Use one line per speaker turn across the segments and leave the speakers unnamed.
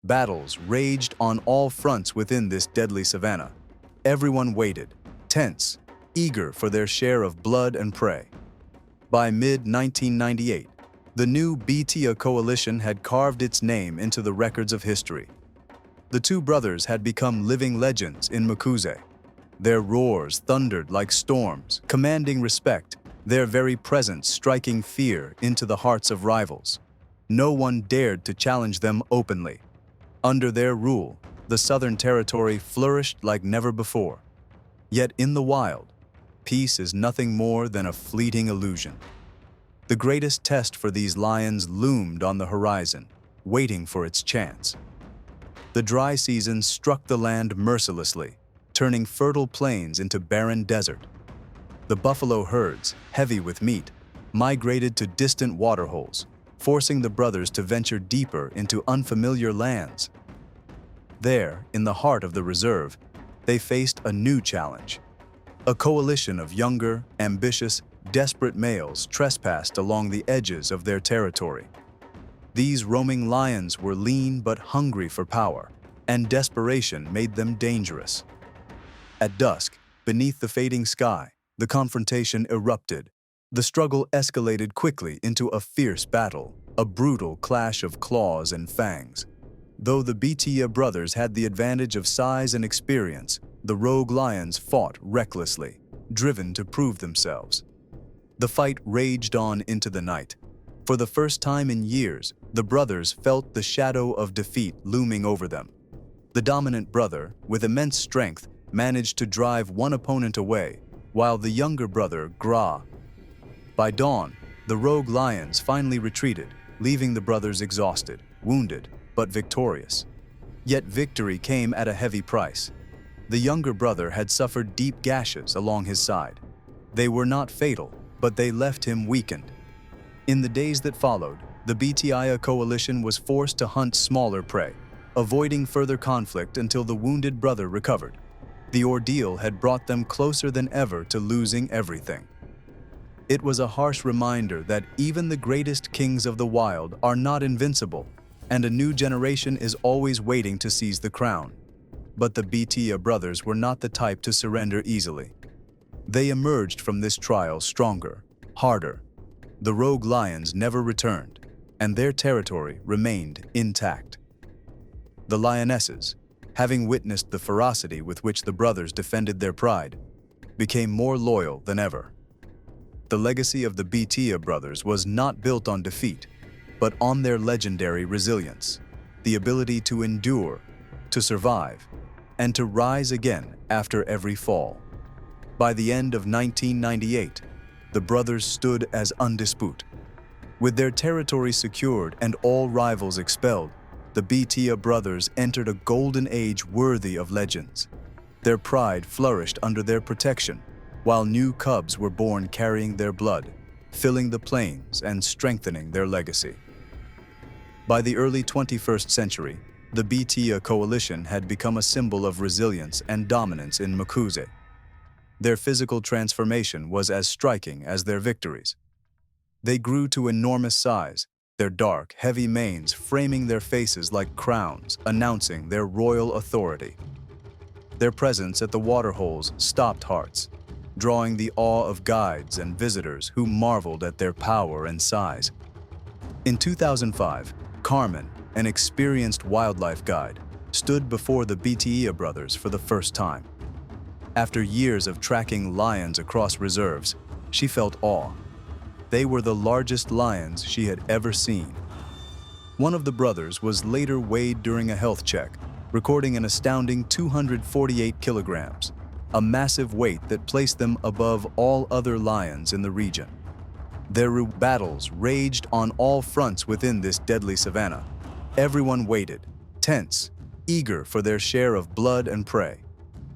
Battles raged on all fronts within this deadly savanna. Everyone waited, tense, eager for their share of blood and prey. By mid-1998, the new Btia coalition had carved its name into the records of history. The two brothers had become living legends in Mkuze. Their roars thundered like storms, commanding respect, their very presence striking fear into the hearts of rivals. No one dared to challenge them openly. Under their rule, the Southern Territory flourished like never before. Yet in the wild, peace is nothing more than a fleeting illusion. The greatest test for these lions loomed on the horizon, waiting for its chance. The dry season struck the land mercilessly, turning fertile plains into barren desert. The buffalo herds, heavy with meat, migrated to distant waterholes, forcing the brothers to venture deeper into unfamiliar lands. There, in the heart of the reserve, they faced a new challenge. A coalition of younger, ambitious, desperate males trespassed along the edges of their territory. These roaming lions were lean but hungry for power, and desperation made them dangerous. At dusk, beneath the fading sky, the confrontation erupted. The struggle escalated quickly into a fierce battle, a brutal clash of claws and fangs. Though the Btia brothers had the advantage of size and experience, the rogue lions fought recklessly, driven to prove themselves. The fight raged on into the night. For the first time in years, the brothers felt the shadow of defeat looming over them. The dominant brother, with immense strength, managed to drive one opponent away, while the younger brother, Gra. By dawn, the rogue lions finally retreated, leaving the brothers exhausted, wounded, but victorious. Yet victory came at a heavy price. The younger brother had suffered deep gashes along his side. They were not fatal, but they left him weakened. In the days that followed, the Btia coalition was forced to hunt smaller prey, avoiding further conflict until the wounded brother recovered. The ordeal had brought them closer than ever to losing everything. It was a harsh reminder that even the greatest kings of the wild are not invincible, and a new generation is always waiting to seize the crown. But the Btia brothers were not the type to surrender easily. They emerged from this trial stronger, harder. The rogue lions never returned, and their territory remained intact. The lionesses, having witnessed the ferocity with which the brothers defended their pride, became more loyal than ever. The legacy of the Btia brothers was not built on defeat, but on their legendary resilience, the ability to endure, to survive, and to rise again after every fall. By the end of 1998, the brothers stood as undisputed. With their territory secured and all rivals expelled, the Btia brothers entered a golden age worthy of legends. Their pride flourished under their protection, while new cubs were born carrying their blood, filling the plains and strengthening their legacy. By the early 21st century, the Btia coalition had become a symbol of resilience and dominance in Mkuze. Their physical transformation was as striking as their victories. They grew to enormous size, their dark, heavy manes framing their faces like crowns, announcing their royal authority. Their presence at the waterholes stopped hearts, drawing the awe of guides and visitors who marveled at their power and size. In 2005, Carmen, an experienced wildlife guide, stood before the Btia brothers for the first time. After years of tracking lions across reserves, she felt awe. They were the largest lions she had ever seen. One of the brothers was later weighed during a health check, recording an astounding 248 kilograms, a massive weight that placed them above all other lions in the region. Their battles raged on all fronts within this deadly savanna. Everyone waited, tense, eager for their share of blood and prey.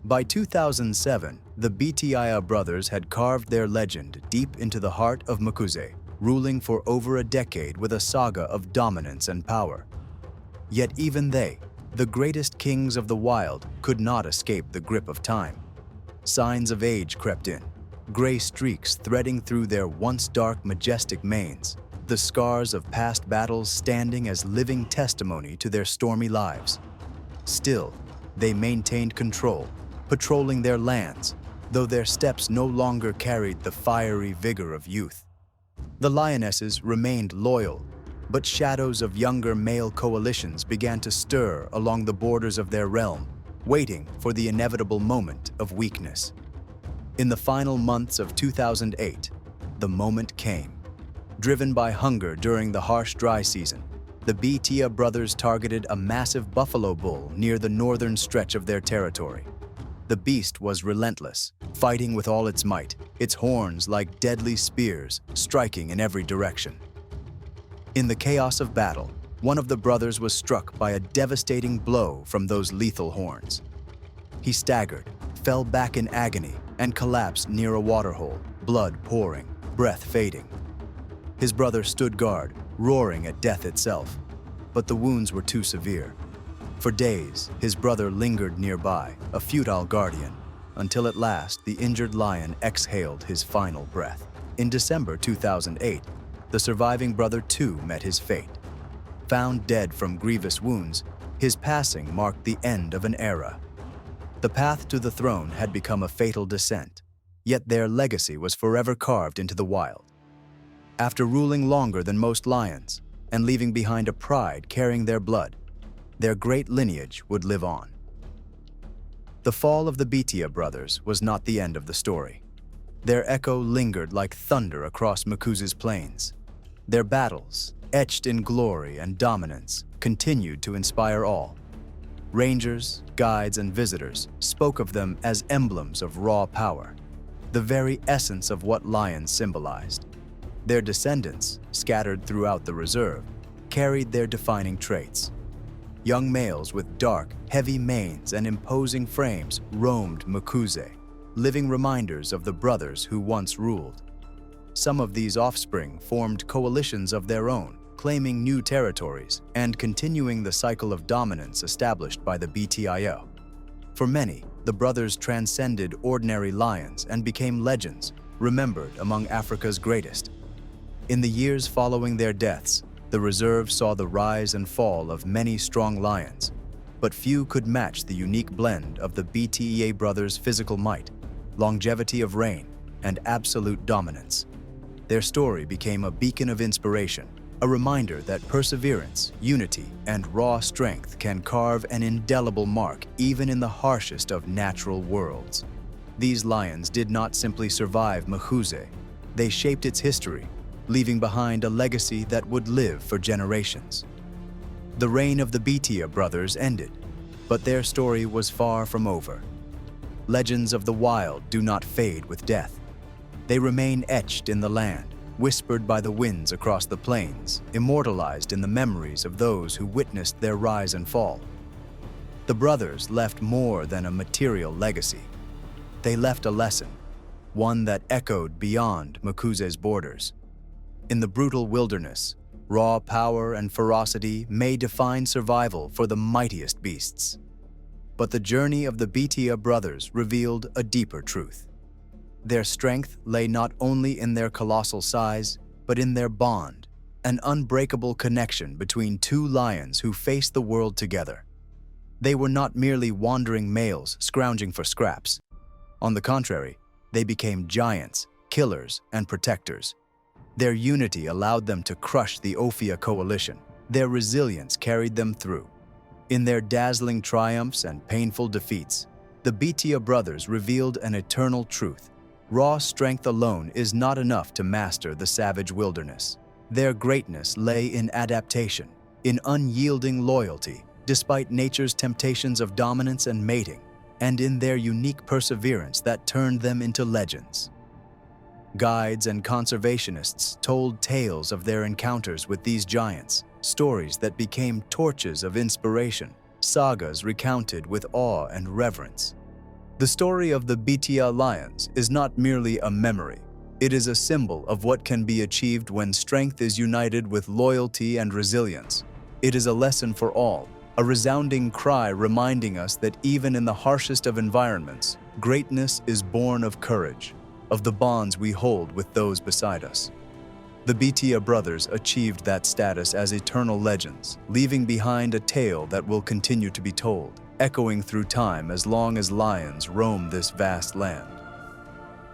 By 2007, the Btia brothers had carved their legend deep into the heart of Mkuze, ruling for over a decade with a saga of dominance and power. Yet even they, the greatest kings of the wild, could not escape the grip of time. Signs of age crept in, gray streaks threading through their once dark, majestic manes. the scars of past battles standing as living testimony to their stormy lives. Still, they maintained control, patrolling their lands, though their steps no longer carried the fiery vigor of youth. The lionesses remained loyal, but shadows of younger male coalitions began to stir along the borders of their realm, waiting for the inevitable moment of weakness. In the final months of 2008, the moment came. Driven by hunger during the harsh dry season, the Btia brothers targeted a massive buffalo bull near the northern stretch of their territory. The beast was relentless, fighting with all its might, its horns like deadly spears striking in every direction. In the chaos of battle, one of the brothers was struck by a devastating blow from those lethal horns. He staggered, fell back in agony, and collapsed near a waterhole, blood pouring, breath fading. His brother stood guard, roaring at death itself, but the wounds were too severe. For days, his brother lingered nearby, a futile guardian, until at last the injured lion exhaled his final breath. In December 2008, the surviving brother too met his fate. Found dead from grievous wounds, his passing marked the end of an era. The path to the throne had become a fatal descent, yet their legacy was forever carved into the wild. After ruling longer than most lions and leaving behind a pride carrying their blood, their great lineage would live on. The fall of the Btia brothers was not the end of the story. Their echo lingered like thunder across Makuza's plains. Their battles, etched in glory and dominance, continued to inspire all. Rangers, guides, and visitors spoke of them as emblems of raw power, the very essence of what lions symbolized. Their descendants, scattered throughout the reserve, carried their defining traits. Young males with dark, heavy manes and imposing frames roamed Makuze, living reminders of the brothers who once ruled. Some of these offspring formed coalitions of their own, claiming new territories and continuing the cycle of dominance established by the Btio. For many, the brothers transcended ordinary lions and became legends, remembered among Africa's greatest. In the years following their deaths, the reserve saw the rise and fall of many strong lions, but few could match the unique blend of the Btia brothers' physical might, longevity of reign, and absolute dominance. Their story became a beacon of inspiration, a reminder that perseverance, unity, and raw strength can carve an indelible mark even in the harshest of natural worlds. These lions did not simply survive Makuze, they shaped its history, leaving behind a legacy that would live for generations. The reign of the Btia brothers ended, but their story was far from over. Legends of the wild do not fade with death. They remain etched in the land, whispered by the winds across the plains, immortalized in the memories of those who witnessed their rise and fall. The brothers left more than a material legacy. They left a lesson, one that echoed beyond Makuze's borders. In the brutal wilderness, raw power and ferocity may define survival for the mightiest beasts. But the journey of the Btia brothers revealed a deeper truth. Their strength lay not only in their colossal size, but in their bond, an unbreakable connection between two lions who faced the world together. They were not merely wandering males scrounging for scraps. On the contrary, they became giants, killers, and protectors. Their unity allowed them to crush the Ophia coalition. Their resilience carried them through. In their dazzling triumphs and painful defeats, the Btia brothers revealed an eternal truth. Raw strength alone is not enough to master the savage wilderness. Their greatness lay in adaptation, in unyielding loyalty, despite nature's temptations of dominance and mating, and in their unique perseverance that turned them into legends. Guides and conservationists told tales of their encounters with these giants, stories that became torches of inspiration, sagas recounted with awe and reverence. The story of the Btia lions is not merely a memory. It is a symbol of what can be achieved when strength is united with loyalty and resilience. It is a lesson for all, a resounding cry reminding us that even in the harshest of environments, greatness is born of courage, of the bonds we hold with those beside us. The Btia brothers achieved that status as eternal legends, leaving behind a tale that will continue to be told, echoing through time as long as lions roam this vast land.